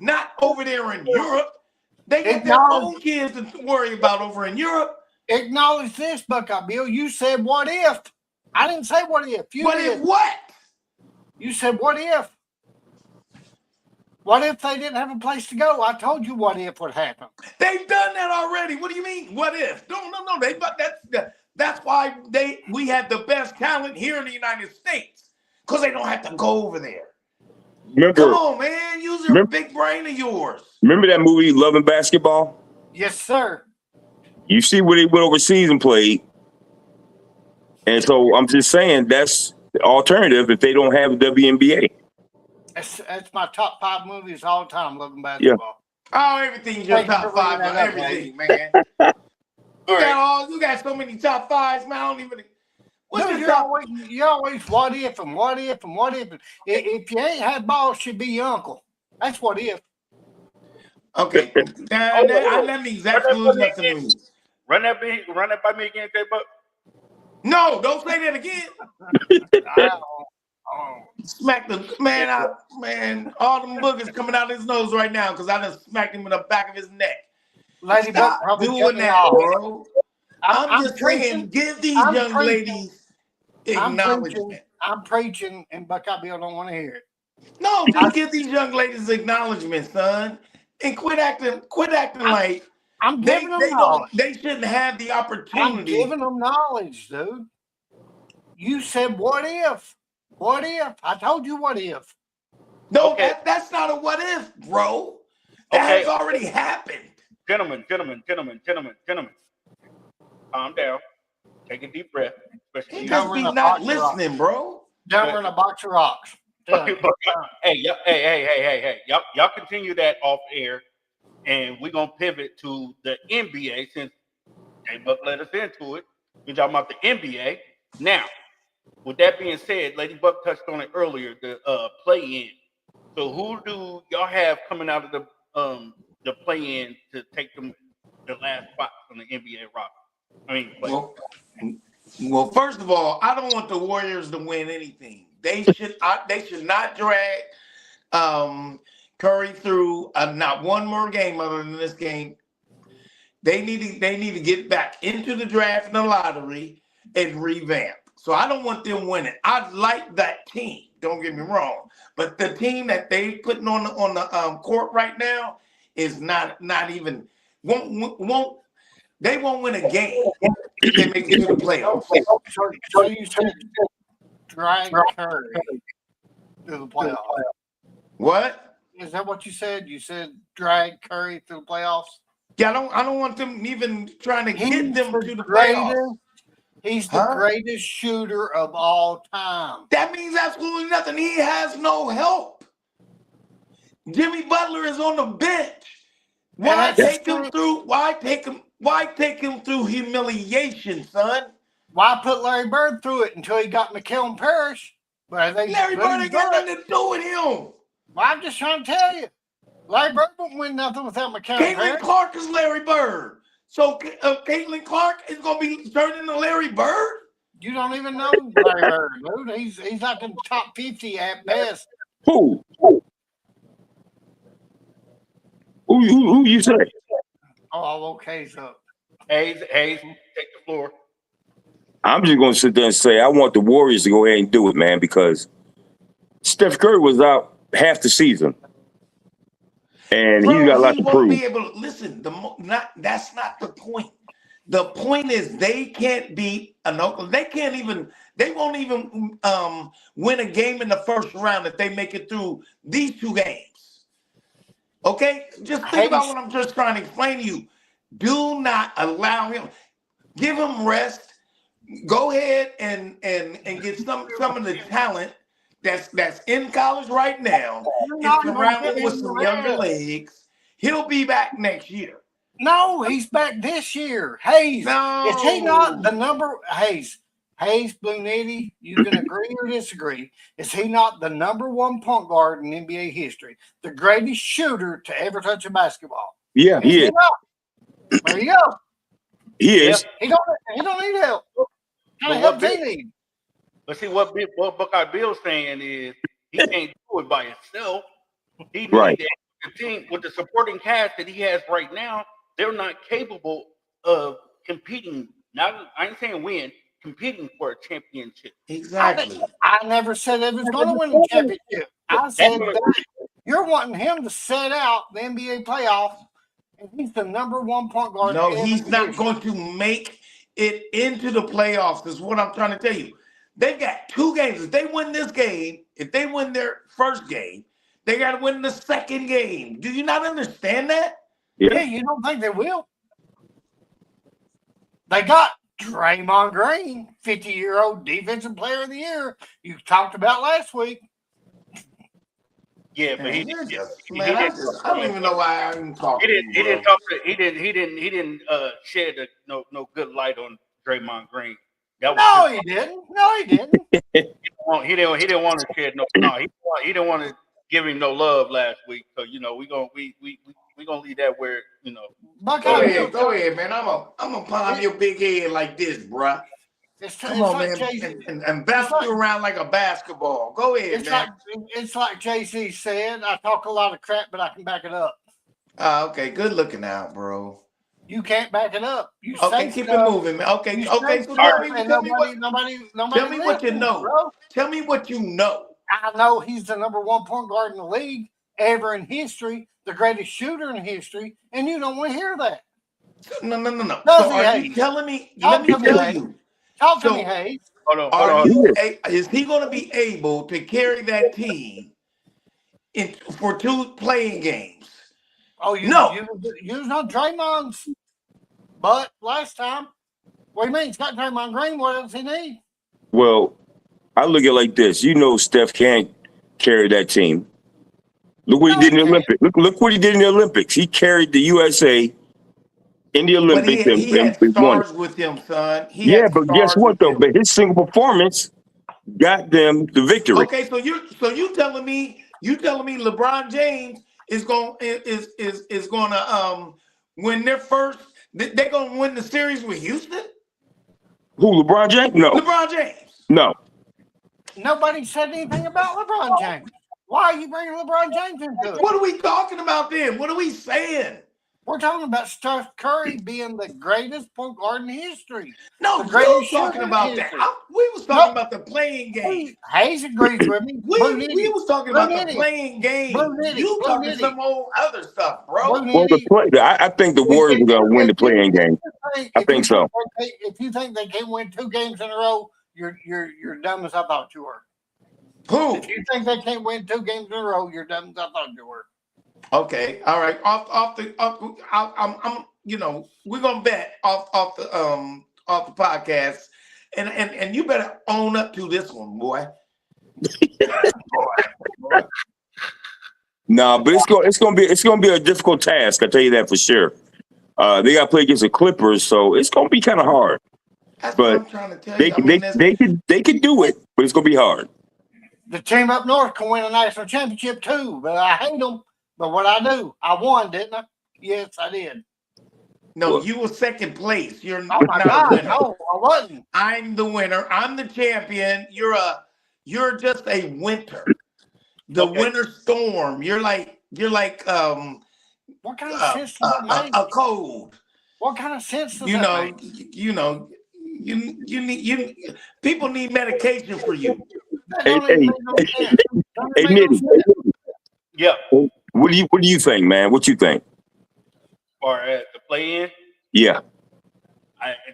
not over there in Europe. They got their own kids to worry about over in Europe. Acknowledge this, Buckeye Bill. You said what if? I didn't say what if. You What did. if what? You said what if? What if they didn't have a place to go? I told you what if would happen. They've done that already. What do you mean? What if? No. That's why we have the best talent here in the United States, because they don't have to go over there. Come on, man. Use your big brain of yours. Remember that movie, Love and Basketball? Yes, sir. You see where they went overseas and played. And so I'm just saying that's the alternative if they don't have the WNBA. That's my top 5 movies all the time, Love and Basketball. Oh, everything's your top 5 of everything, man. You got so many top 5s, man. I don't even. You always what if and what if and what if. If you ain't had balls, you'd be your uncle. That's what if. Okay. That means absolutely nothing to me. Run that by me again, J-Buck. No, don't say that again. Smack the man out, man. All them boogers coming out his nose right now because I just smacked him in the back of his neck. Stop doing that, bro. I'm just saying, give these young ladies acknowledgement. I'm preaching, and Buckeye Bill don't want to hear it. No, just give these young ladies acknowledgement, son, and quit acting like I'm giving them knowledge. They shouldn't have the opportunity. I'm giving them knowledge, dude. You said what if? What if? I told you what if. No, that's not a what if, bro. That has already happened. Gentlemen. Calm down. Take a deep breath. He must be not listening, bro. Down in a box of rocks. Hey. Y'all continue that off air, and we're going to pivot to the NBA since J-Buck led us into it. We're talking about the NBA. Now, with that being said, Lady Buck touched on it earlier, the play-in. So who do y'all have coming out of the play-in to take them the last spot on the NBA roster? Well, first of all, I don't want the Warriors to win anything. They should not drag Curry through not one more game other than this game. They need to get back into the draft and the lottery and revamp. So I don't want them winning. I like that team. Don't get me wrong, but the team that they putting on the court right now is not even won't win a game if they make it to the playoffs. So you said drag Curry to the playoffs. What? Is that what you said? You said drag Curry to the playoffs? Yeah, I don't want them even trying to get them to the playoffs. He's the greatest shooter of all time. That means absolutely nothing. He has no help. Jimmy Butler is on the bench. Why take him through humiliation, son? Why put Larry Bird through it until he got McHale and Parrish? Larry Bird ain't got nothing to do with him. Well, I'm just trying to tell you. Larry Bird won't win nothing without McHale and Parrish. Caitlin Clark is Larry Bird. So Caitlin Clark is going to be turned into Larry Bird? You don't even know Larry Bird, dude. He's like in the top 50 at best. Who you say? Oh, okay, so. Hayes, take the floor. I'm just going to sit there and say I want the Warriors to go ahead and do it, man, because Steph Curry was out half the season. And he's got a lot to prove. Be able to, listen, that's not the point. The point is they can't beat an Oakland. They won't even win a game in the first round if they make it through these 2 games. Okay? Just think about what I'm just trying to explain to you. Do not allow him. Give him rest. Go ahead and get some of the talent that's in college right now. It's surrounded with some younger legs. He'll be back next year. No, he's back this year. Hayes, is he not the number? Hayes, Hayes, Blue Nitty, you can agree or disagree. Is he not the number one point guard in NBA history? The greatest shooter to ever touch a basketball? Yeah, he is. Not? There you go. He is. He don't need help. How But help he need? But see, what Buckeye Bill's saying is he can't do it by himself. He needs Right. the team with the supporting cast that he has right now. They're not capable of competing. Not, I ain't saying win, competing for a championship. Exactly. I never said they was going to win the championship. I said that you're wanting him to set out the NBA playoffs, and he's the number one point guard. No, he's not going to make it into the playoffs, is what I'm trying to tell you. They've got 2 games. If they win this game, if they win their first game, they got to win the second game. Do you not understand that? Yeah, you don't think they will? They got Draymond Green, 50-year-old defensive player of the year. You talked about last week. Yeah, but Man, he I don't even know why I'm talking. He didn't shed no good light on Draymond Green. He didn't. No, he didn't. He didn't want to shed he didn't want to give him no love last week. So we gonna leave that where Go ahead, man. I'm gonna palm your big head like this, bruh. Come on, man, and bounce you around like a basketball. Go ahead, man. It's like JC said. I talk a lot of crap, but I can back it up. Okay, good looking out, bro. You can't back it up. Okay, keep it moving, man. Okay. So tell me what you know. Bro. Tell me what you know. I know he's the number one point guard in the league ever in history, the greatest shooter in history, and you don't want to hear that. No. So are you telling me? Let me tell you. Talk to me, Hayes. Hold on. Is he going to be able to carry that team for 2 playing games? Oh, you was on Draymond's butt last time. What do you mean? He's got Draymond Green. What else he need? Well, I look at it like this. Steph can't carry that team. Look what he did in the Olympics. Look what he did in the Olympics. He carried the USA in the Olympics. But he had stars with him, son. But guess what though? But his single performance got them the victory. Okay, so you telling me LeBron James is going to win their first? They're going to win the series with Houston? Who, LeBron James? No. LeBron James. No. Nobody said anything about LeBron James. Why are you bringing LeBron James into it? What are we talking about then? What are we saying? We're talking about Steph Curry being the greatest point guard in history. No, we were talking about that. We was talking about the playing game. Hayes agrees with me. We was talking about the playing game. You talking some old other stuff, bro. Well, I think the Warriors are going to win the playing game. I think so. If you think they can't win 2 games in a row, you're dumb as I thought you were. Who? If you think they can't win 2 games in a row, you're dumb as I thought you were. Okay, all right. We're gonna bet off the podcast, and you better own up to this one, boy. No, but it's gonna be a difficult task. I tell you that for sure. They got to play against the Clippers, so it's gonna be kind of hard. That's but what I'm trying to tell you. They could do it, but it's gonna be hard. The team up north can win a national championship too, but I hate them. But what I do, I won, didn't I? Yes, I did. No, you were second place. You're oh my God, no, I wasn't. I'm the winner. I'm the champion. You're just a winter. The winter storm. You're like what kind of sense does that make? A cold. What kind of sense does that make? You need people need medication for you. Hey, Nitty. Yeah. What do you think, man? What you think? Or the play-in? Yeah.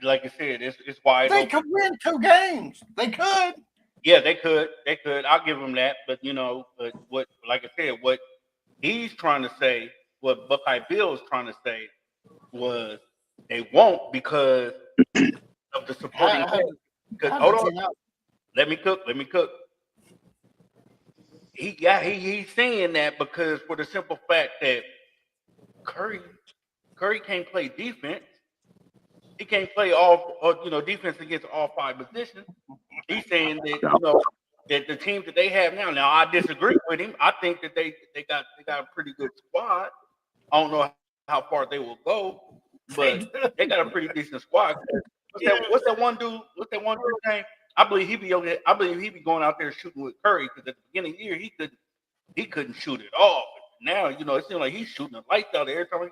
Like I said, it's wide They open. could win 2 games. They could. Yeah, they could. I'll give them that. But what, like I said, what he's trying to say, what Buckeye Bill is trying to say, was they won't because of the supporting. Hold on, let me cook. He's saying that because for the simple fact that Curry can't play defense. he can't play defense against all 5 positions. He's saying that that the team that they have now. Now I disagree with him. I think that they got a pretty good squad. I don't know how far they will go, but they got a pretty decent squad. What's that one dude? What's that one dude's name? I believe he be going out there shooting with Curry, because at the beginning of the year he couldn't shoot at all. But now it seems like he's shooting the lights out every time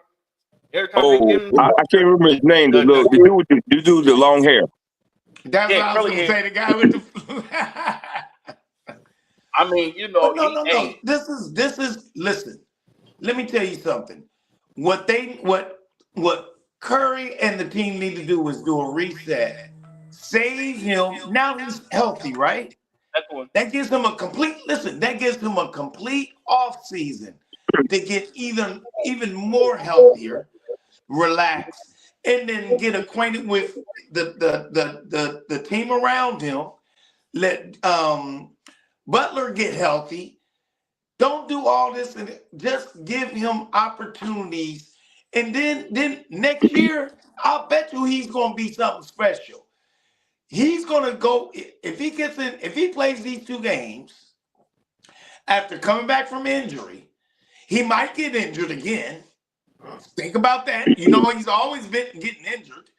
they get him. I can't remember his name. The dude with the long hair. That's what I was going to say. The guy with the. I mean, no. This is. Listen, let me tell you something. What Curry and the team need to do is do a reset. Save him. Now he's healthy, right? That gives him a complete. Listen, that gives him a complete off season to get even more healthier, relax, and then get acquainted with the team around him. Let Butler get healthy. Don't do all this, and just give him opportunities. And then next year, I'll bet you he's going to be something special. He's going to go, if he plays these 2 games after coming back from injury, he might get injured again. Think about that. He's always been getting injured.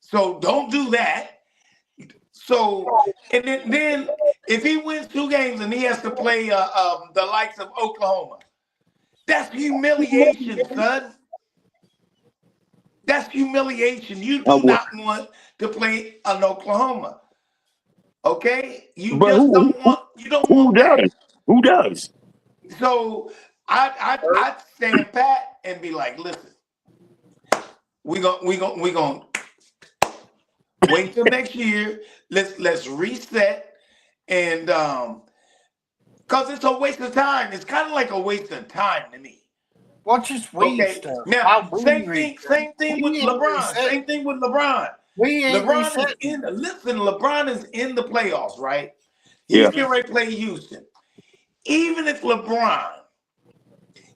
So don't do that. So, and then if he wins 2 games and he has to play the likes of Oklahoma, that's humiliation, son. That's humiliation. You do not want to play an Oklahoma. Okay? You don't want that. Who does? So I'd stand pat and be like, listen, we gonna wait till next year. Let's reset, and because it's a waste of time. It's kind of like a waste of time to me. What's this weed stuff? Now, same thing with LeBron. Same thing with LeBron. LeBron is in the playoffs, right? He's getting ready to play Houston. Even if LeBron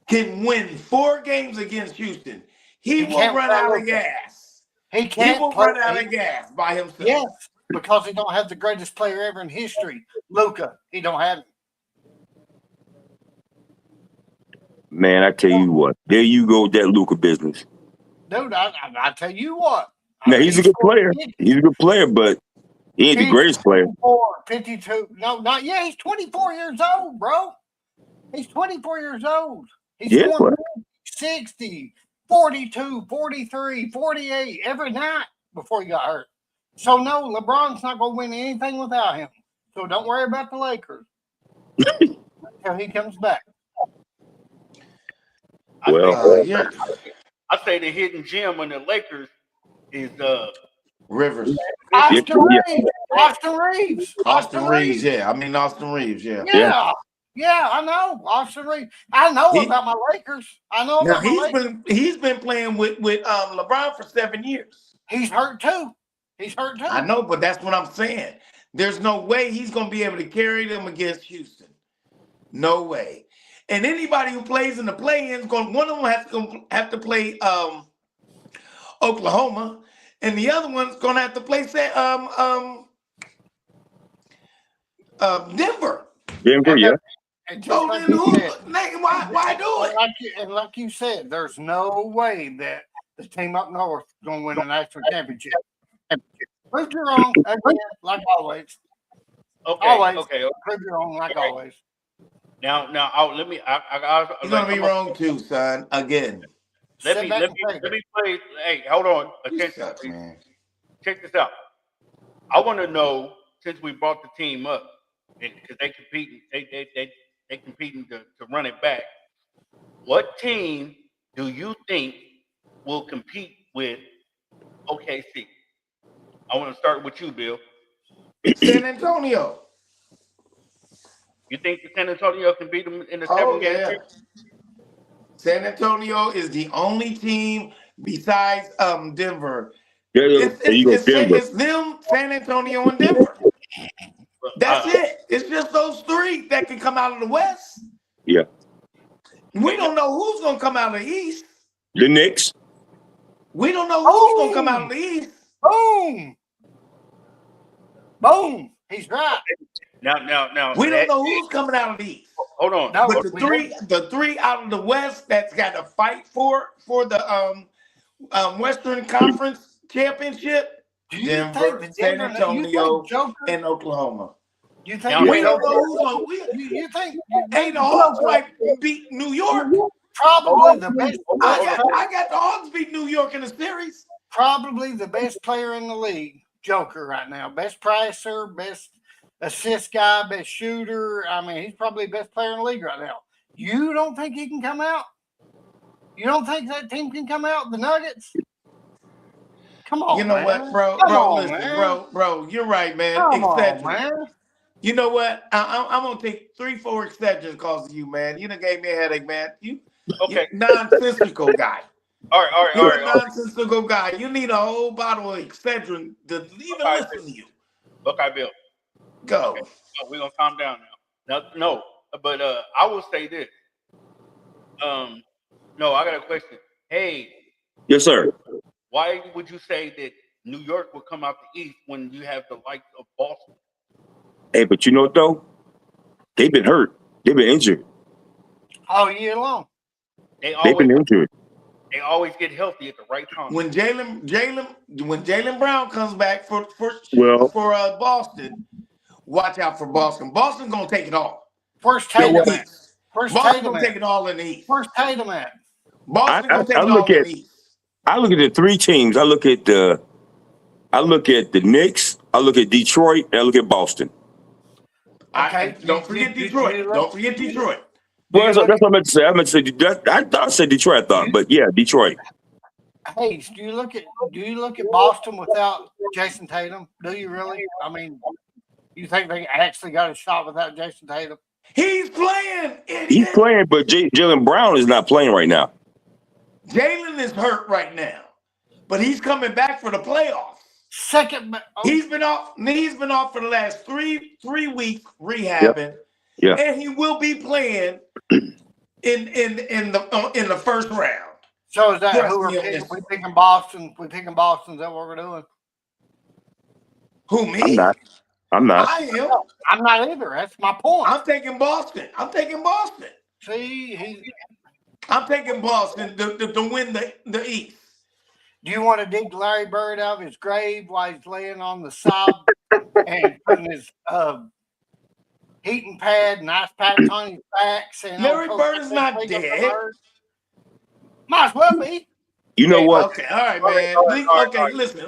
can win 4 games against Houston, he will run out of gas. He will run out of gas by himself. Yes, because he don't have the greatest player ever in history, Luka. He don't have it. Man, I tell you what, there you go with that Luka business. Dude, I tell you what. Now, he's a good player. He's a good player, but he ain't the greatest player. 52. No, not yet. He's 24 years old, bro. He's 24 years old. He's scoring 60, 42, 43, 48 every night before he got hurt. So, no, LeBron's not going to win anything without him. So, don't worry about the Lakers until he comes back. I say the hidden gem on the Lakers is Rivers. Austin Reeves. Austin Reeves, yeah. Austin Reeves, yeah. Yeah, I know. Austin Reeves. I know about my Lakers. I know about my Lakers. He's been playing with LeBron for 7 years. He's hurt too. I know, but that's what I'm saying. There's no way he's going to be able to carry them against Houston. No way. And anybody who plays in the play-in, one of them have to play Oklahoma, and the other one's going to have to play Denver. Denver, yeah. So then why do it? And like you said, there's no way that the team up north is going to win a national championship. Prove you wrong again, like always. Okay. Prove you wrong, like always. Now, let me. You're gonna be wrong too, son. Again. Let me play. Hey, hold on. Attention, please. Check this out. I want to know, since we brought the team up, because they competing to run it back. What team do you think will compete with OKC? I want to start with you, Bill. San Antonio. You think San Antonio can beat them in the 7 game? Yeah. San Antonio is the only team besides Denver. It's them, San Antonio, and Denver. That's it. It's just those 3 that can come out of the West. Yeah. We don't know who's going to come out of the East. The Knicks. We don't know who's gonna come out of the East. Boom. Boom. He's right. Now. We don't know who's coming out of the East. Hold on. No, But the three out of the West that's got to fight for the Western Conference Championship: Do you Denver, think the San Denver, Antonio, Joker, and Oklahoma. you think Now, We don't Joker, know who's on. you think Hey, the Hawks might beat New York. probably the best I got the Hawks beat New York in the series. probably the best player in the league, Joker, right now. Best pricer, best assist guy, best shooter. I mean, he's probably the best player in the league right now. You don't think he can come out? You don't think that team can come out? The Nuggets? Come on, You know man. what, bro? Come Bro, on, listen, man. bro. You're right, man. Come on, Exception. man. You know what? I'm gonna take 3-4 exceptions because of you, man. You done gave me a headache, man. You Okay. nonsensical guy. All right. You're a nonsensical guy. You need a whole bottle of Excedrin to even listen to you. Okay, Bill. Go. Okay. So we're gonna calm down now. No, but I will say this. No, I got a question. Hey, Yes, sir. why would you say that New York will come out the East when you have the likes of Boston? Hey, but you know what though? They've been hurt. They've been injured. All year long. They've been injured. They always get healthy at the right time. When Jaylen Brown comes back for Boston, watch out for Boston. Boston gonna take it all. Where's Tatum at? Where's Boston Tatum gonna take at? it all in the East. Where's Tatum at? Boston gonna take I it look all in at- the East. I look at the three teams. I look at the Knicks. I look at Detroit. And I look at Boston. Okay. Don't forget Detroit. Don't forget Detroit. Well, that's what I meant to say. I meant to say I thought I said Detroit. But yeah, Detroit. Hey, do you look at Boston without Jason Tatum? Do you really? I mean, you think they actually got a shot without Jason Tatum? He's playing, idiot. He's playing, but Jaylen Brown is not playing right now. Jaylen is hurt right now, but he's coming back for the playoffs. He's been off for the last three weeks rehabbing. Yeah. And he will be playing in the first round. So is that Trust who we're me on picking? this. We picking Boston. We picking Boston. Is that what we're doing? Who, me? I'm not. I am. I'm not either. That's my point. I'm taking Boston. See, I'm taking Boston to win the East. do you want to dig Larry Bird out of his grave while he's laying on the side and putting his heating pad and ice packs on his back? Saying, Larry Bird is not dead. Might as well be. You know what? Okay, all right, man. All right. Listen.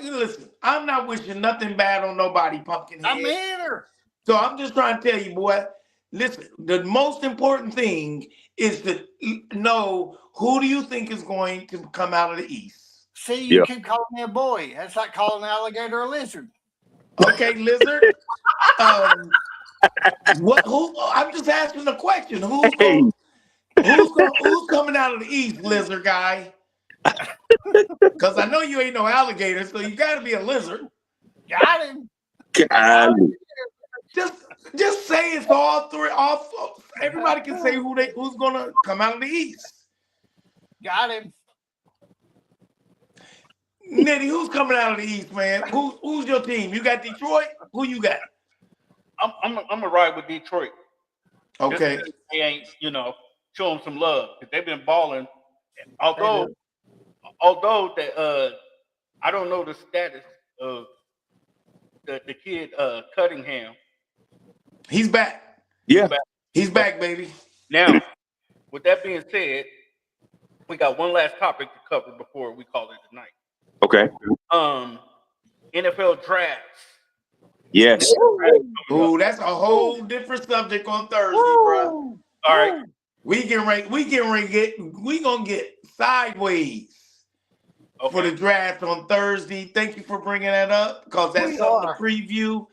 Listen. I'm not wishing nothing bad on nobody, Pumpkinhead. I'm either. So I'm just trying to tell you, boy. Listen, the most important thing is to know who do you think is going to come out of the East. See, you keep calling me a boy. That's like calling an alligator a lizard. Okay, lizard. I'm just asking a question. Who's coming out of the East, lizard guy? Because I know you ain't no alligator, so you got to be a lizard. Got him. Golly. Just say it's all three. Everybody can say who's gonna come out of the East. Got him. Nitty, who's coming out of the East, man? Who's your team? You got Detroit? Who you got? I'm gonna ride with Detroit. Okay. They ain't, show them some love because they've been balling. Although that I don't know the status of the kid Cunningham. He's back. Yeah. He's back, baby. Now, with that being said, we got one last topic to cover before we call it a night. Okay. NFL drafts. Yes. Ooh, that's a whole different subject on Thursday, bro. All right. We gonna get sideways for the draft on Thursday. Thank you for bringing that up because that's something to preview.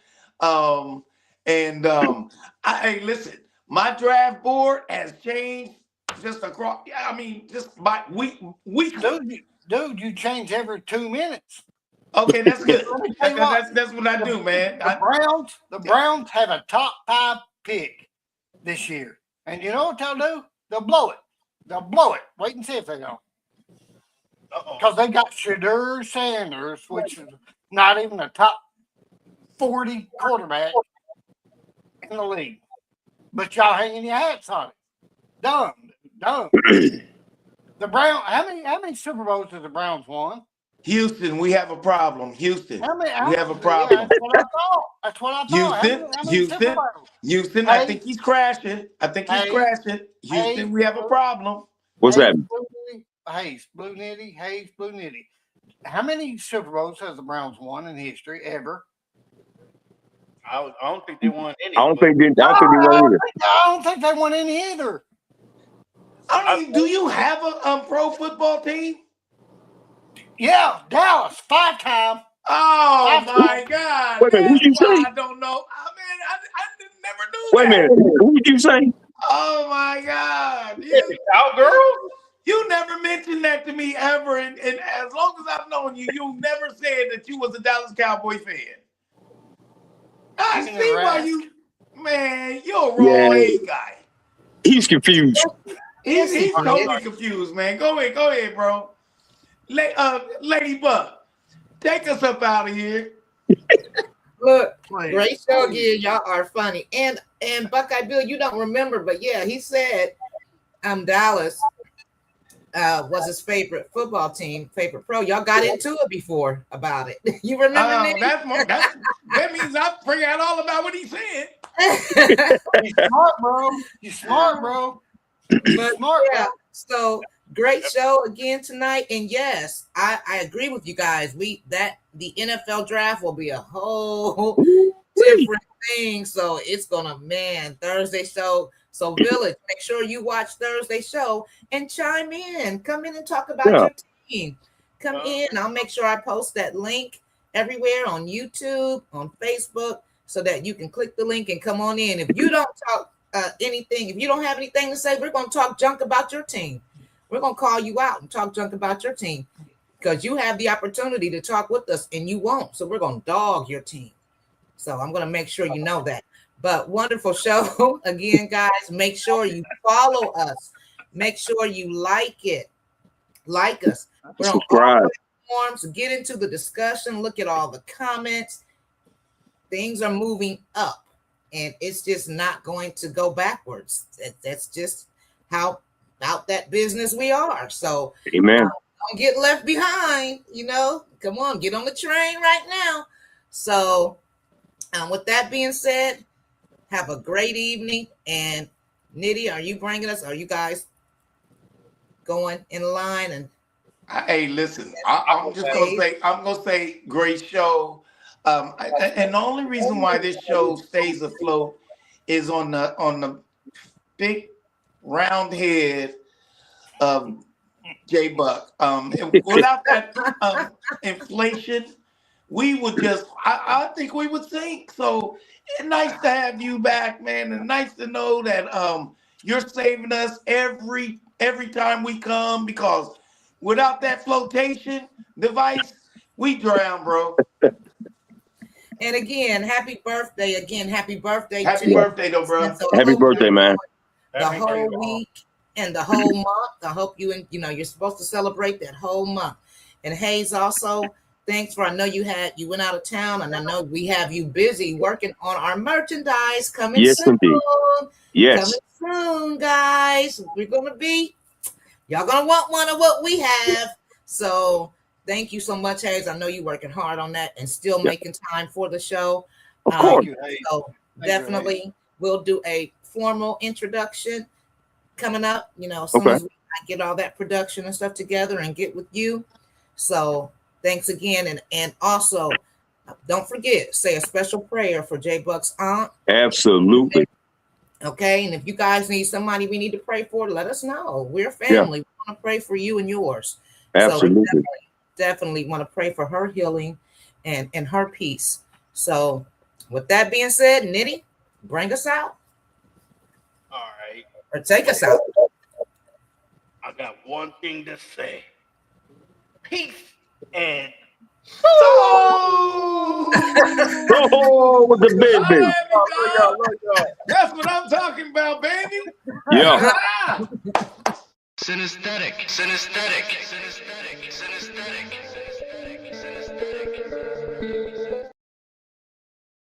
Hey, listen, my draft board has changed just across. Just by week. Dude, you change every 2 minutes. Okay, that's good. That's what I do, man. The Browns have a top 5 pick this year, and you know what they'll do? They'll blow it. Wait and see if they don't. Uh-oh. because they got Shadur Sanders, which is not even a top 40 quarterback in the league. But y'all hanging your hats on it. Dumb. The Browns. How many Super Bowls have the Browns won? Houston, we have a problem. Houston, we have a Yeah, problem. that's what I thought. Houston. Hey. I think he's crashing. Houston, Hey. we have a problem. What's that? Blue Nitty. How many Super Bowls has the Browns won in history ever? I don't think they won any. I don't think they won either. I don't think they won any either. Do you have a pro football team? Yeah, Dallas, 5-time. Oh my God! Wait a minute, who'd you say? I don't know. I never knew that. Wait a minute, who did you say? Oh my God! Cowgirl? You never mentioned that to me ever, and as long as I've known you, you never said that you was a Dallas Cowboy fan. I see why you, man. You're a raw A guy. He's confused. He's totally confused, man. Go ahead, bro. Lady Buck, take us up out of here. Look, great show again. Y'all are funny. And Buckeye Bill, you don't remember, but yeah, he said Dallas was his favorite football team, favorite pro. Y'all got into it before about it. You remember that? That means I forgot all about what he said. You smart, bro. But yeah, so great show again tonight. And yes, I agree with you guys. The NFL draft will be a whole different thing. So it's gonna, Thursday show. So Village, make sure you watch Thursday show and chime in. Come in and talk about your team. Come in. I'll make sure I post that link everywhere on YouTube, on Facebook, so that you can click the link and come on in. If you don't talk anything, if you don't have anything to say, we're going to talk junk about your team. We're going to call you out and talk junk about your team because you have the opportunity to talk with us and you won't. So we're going to dog your team. So I'm going to make sure you know that. But wonderful show. Again, guys, make sure you follow us. Make sure you like it. Like us. We're on all platforms. Get into the discussion. Look at all the comments. Things are moving up. And it's just not going to go backwards. That's just how out that business we are. So amen. Don't get left behind. Come on, get on the train right now. So with that being said, have a great evening. And Nitty, are you guys going in line? And hey, listen, I'm gonna say great show. And the only reason why this show stays afloat is on the big round head of J Buck. Without that inflation, we would I think we would sink. So it's nice to have you back, man, and nice to know that you're saving us every time we come, because without that flotation device, we drown, bro. And again, happy birthday. Happy birthday, though, bro. Happy birthday, man. The whole week and the whole month. I hope you're supposed to celebrate that whole month. And Hayes, also, thanks I know you went out of town, and I know we have you busy working on our merchandise coming soon. Indeed. Yes. Coming soon, guys. Y'all gonna want one of what we have. So thank you so much, Hayes. I know you're working hard on that and still making time for the show. Of course. So definitely we'll do a formal introduction coming up, as soon as we get all that production and stuff together and get with you. So thanks again. And also, don't forget, say a special prayer for J Buck's aunt. Absolutely. Okay. And if you guys need somebody we need to pray for, let us know. We're family. We want to pray for you and yours. Absolutely. So definitely want to pray for her healing and her peace. So with that being said, Nitty, bring us out. All right. Or take us out. I got one thing to say. Peace and Oh, with the baby. That's what I'm talking about, baby. Yeah. Synesthetic.